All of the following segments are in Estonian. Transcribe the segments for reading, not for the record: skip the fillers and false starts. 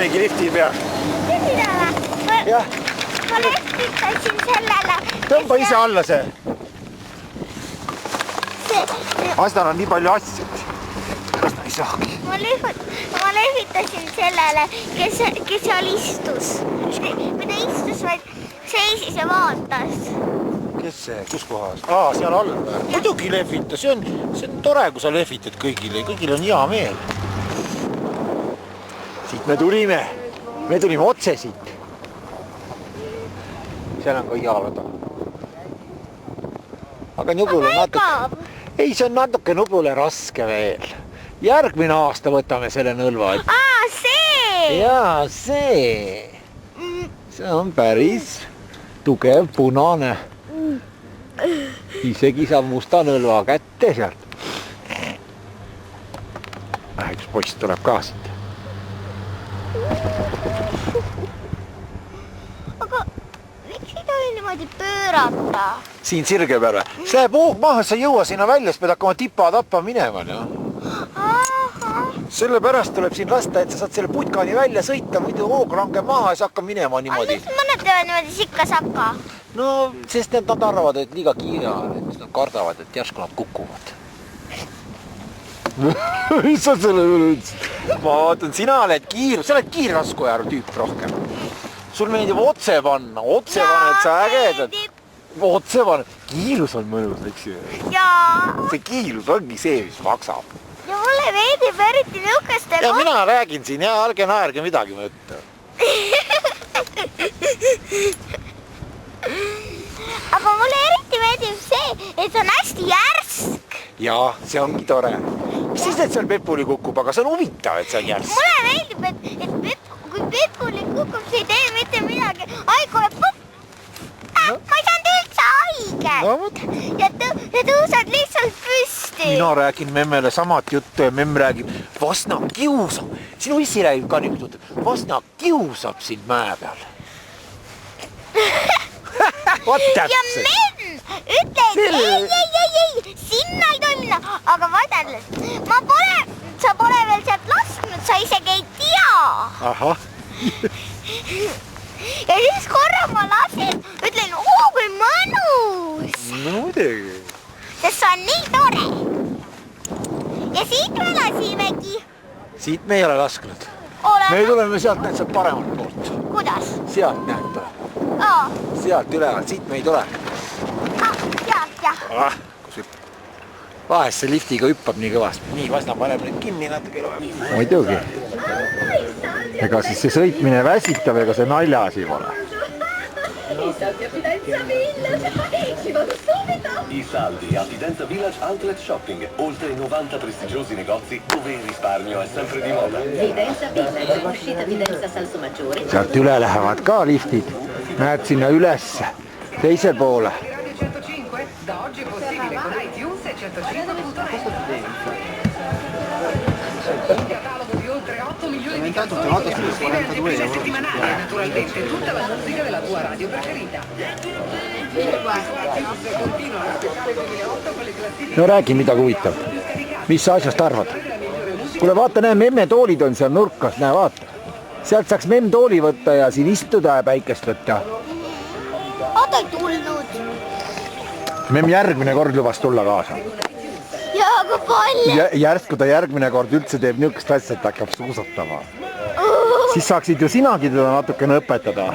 mingi lifti peal. Ma lehvitasin sellele. Tõmba ise alla see. Astal on nii palju asju. Astal ei saagi. Ma lehvitasin sellele, kes seal istus. Mida istus, vaid seisis ja vaatas. Kes see? Kus kohas? Seal all. Muidugi lehvita. See on tore, kui sa lehvitad kõigile. Kõigil on hea meel. Siit me tulime. Me tulime otse siit. Seal on ka jaalada. Aga nubule natuke... Ei, see on natuke nubule raske veel. Järgmine aasta võtame selle nõlva. See! Jaa, see. See on päris tugev punane. Isegi saab musta nõlva kätte sealt. Üks poiss tuleb ka siit. Aga miks ei tohi niimoodi pöörata? Siin sirge peal või? See puug maha, sa jõua sinna välja, siis pead hakkama tipa-tappa minema. Sellepärast tuleb siin lasta, et sa saad selle putkani välja sõita, muidu hoog langeb maha ja sa hakkab minema niimoodi. Miks mõned teevad niimoodi sikka-sakka? No, sest nad arvavad, et liiga kiire on, et nad kardavad, et järsku nad kukuvad. Mis sa selle üle ütlesid? Ma vaatan, sina oled kiirraskujaru tüüp rohkem. Sul meeldib otse panna, otse paned sa ägedad. Otse paned. Kiirus on mõnus, eks ju? Jaa. See kiirus ongi see, mis maksab. Ja mulle veedib eriti niukestel... Ja mina räägin siin ja ärge naerge midagi ma ütlen. Aga mulle eriti meeldib see, et see on hästi järsk. Jaa, see ongi tore. Mis siis, et seal Pepuli kukub, aga see on huvitav, et see on järsk. Mulle meeldib, et kui Pepuli kukub, see ei tee mitte midagi. Aigule pup! Ma ei saanud üldse haiget. Ja tõusad lihtsalt püsti. Mina räägin memmele samat juttu ja memm räägib, Vasna kiusab. Sinu issi räägib ka niimoodi juttu. Vasna kiusab sind mäe peal. Vaat täpselt. Ja memm ütle, et ei, sinna ei tohi minna. Aga vaadales, sa pole veel sealt lasknud, sa isegi ei tea. Ahah. Ja siis korra ma lasen, ütlen, kui mõnus. No muidugi. Sest see on nii tore. Ja siit me lasimegi. Siit me ei ole lasknud. Me tuleme sealt näed sealt paremalt poolt. Kuidas? Sealt näed tuleb. Sealt ülevalt, siit me ei tule. Sealt, jah. Vahest see liftiga hüppab nii kõvasti. Nii, Vasna paneb nüüd kinni natuke. Muidugi. Ega siis see sõitmine väsitab, ega see naljasi pole. I saldi a Fidenza Village Outlet Shopping, oltre 90 prestigiosi negozi dove il risparmio è sempre di moda. Fidenza Village, uscita Fidenza Salso Maggiore. Sealt üle lähevad ka liftid. Näed sinna üles, teisel poole. Da oggi è possibile con iTunes e 105.net. Un catalogo di oltre 8 milioni di canzoni esclusive e anteprime settimanali e naturalmente tutta la musica della tua radio preferita. No räägi midagi huvitav. Mis sa asjast arvad? Kuule vaata, näe, memme toolid on seal nurkas, näe vaata. Sealt saaks memm tooli võtta ja siin istuda ja päikest võtta. Oota ei tulnud. Memm järgmine kord lubas tulla kaasa. Ja kui palju? Järsku ta järgmine kord üldse teeb niukest asja, et hakkab suusatama. Siis saaksid ju sinagi teda natukene õpetada.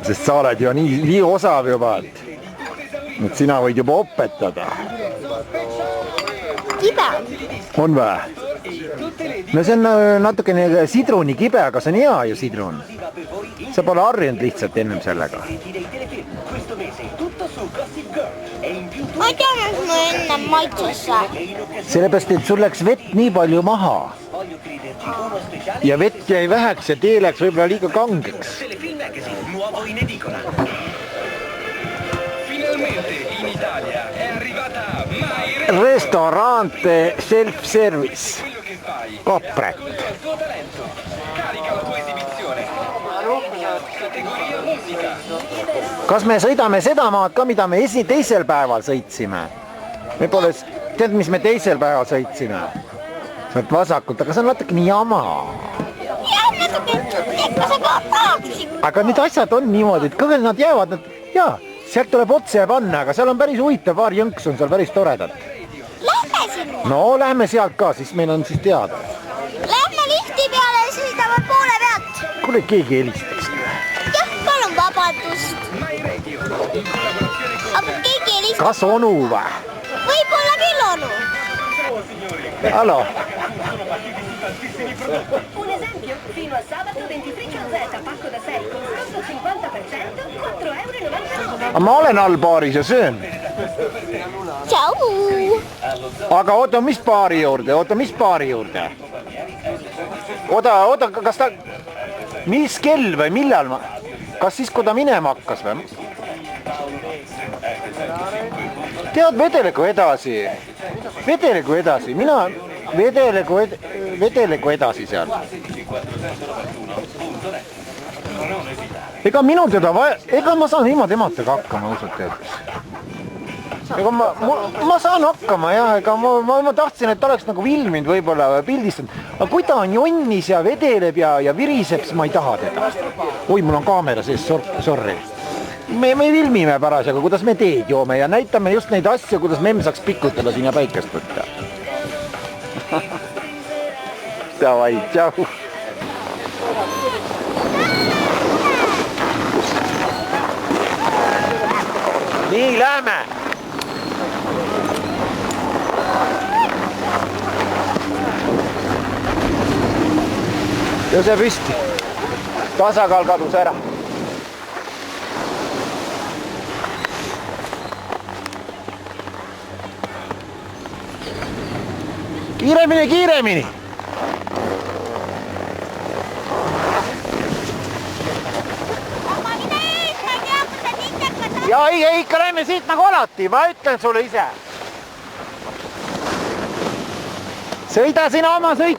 Sest sa oled ju nii osav juba, et sina võid juba õpetada. Kibe. On vä? No see on natukene sidrunikibe, aga see on hea ju sidrun. Sa pole harjunud lihtsalt ennem sellega. Ma ei tea, mis mu enne maitsesse. Sellepärast, et sul läks vett nii palju maha. Ja vett jäi väheks ja tee läks võib-olla liiga kangeks. Restorante self-service. Kopret. Kas me sõidame seda maad ka, mida me teisel päeval sõitsime? Me pole, tead, mis me teisel päeval sõitsime? Sealt vasakult, aga see on natuke nii jama. ikka sa ka tahaksid. aga need asjad on niimoodi, et kõigil nad jäävad, jaa, sealt tuleb otse panna, aga seal on päris huvitav, paar jõnks on seal päris toredad. Lähme sinna. No lähme sealt ka, siis meil on siis teada. Lähme lifti peale ja sõidame poole pealt. Kuule, keegi helistaks. Jah, palun vabandust. Aga keegi helistab. Kas onu või? Võib-olla küll onu. Hallo. Un esempio, fino a sabato dentifricio Z pacco da 6 con sconto 50%, €4,99. Ma olen all baaris ja söön. Tšau. Aga oota, mis baari juurde? Oota, kas ta... Mis kell või millal ma... Kas siis, kui ta minema hakkas või? Tead, vedeleku edasi. Mina vedeleku edasi seal. Ega minul teda vaja... Ega ma saan ilma tematega hakkama, ausalt öeldes. Ega ma saan hakkama jah, ega ma tahtsin, et ta oleks nagu filminud võib-olla pildistanud. Aga kui ta on jonnis ja vedeleb ja viriseb, siis ma ei taha teda. Oi, mul on kaamera sees, sorry. Me filmime parasjagu, kuidas me teed joome ja näitame just neid asju, kuidas memm saaks pikutada siin ja päikest võtta. Davai, tšau. Nii, lähme. Tõuse püsti. Tasakaal kadus ära. Kiiremini. Ja ikka lähme siit nagu alati, ma ütlen sulle ise. Sõida sina oma sõit.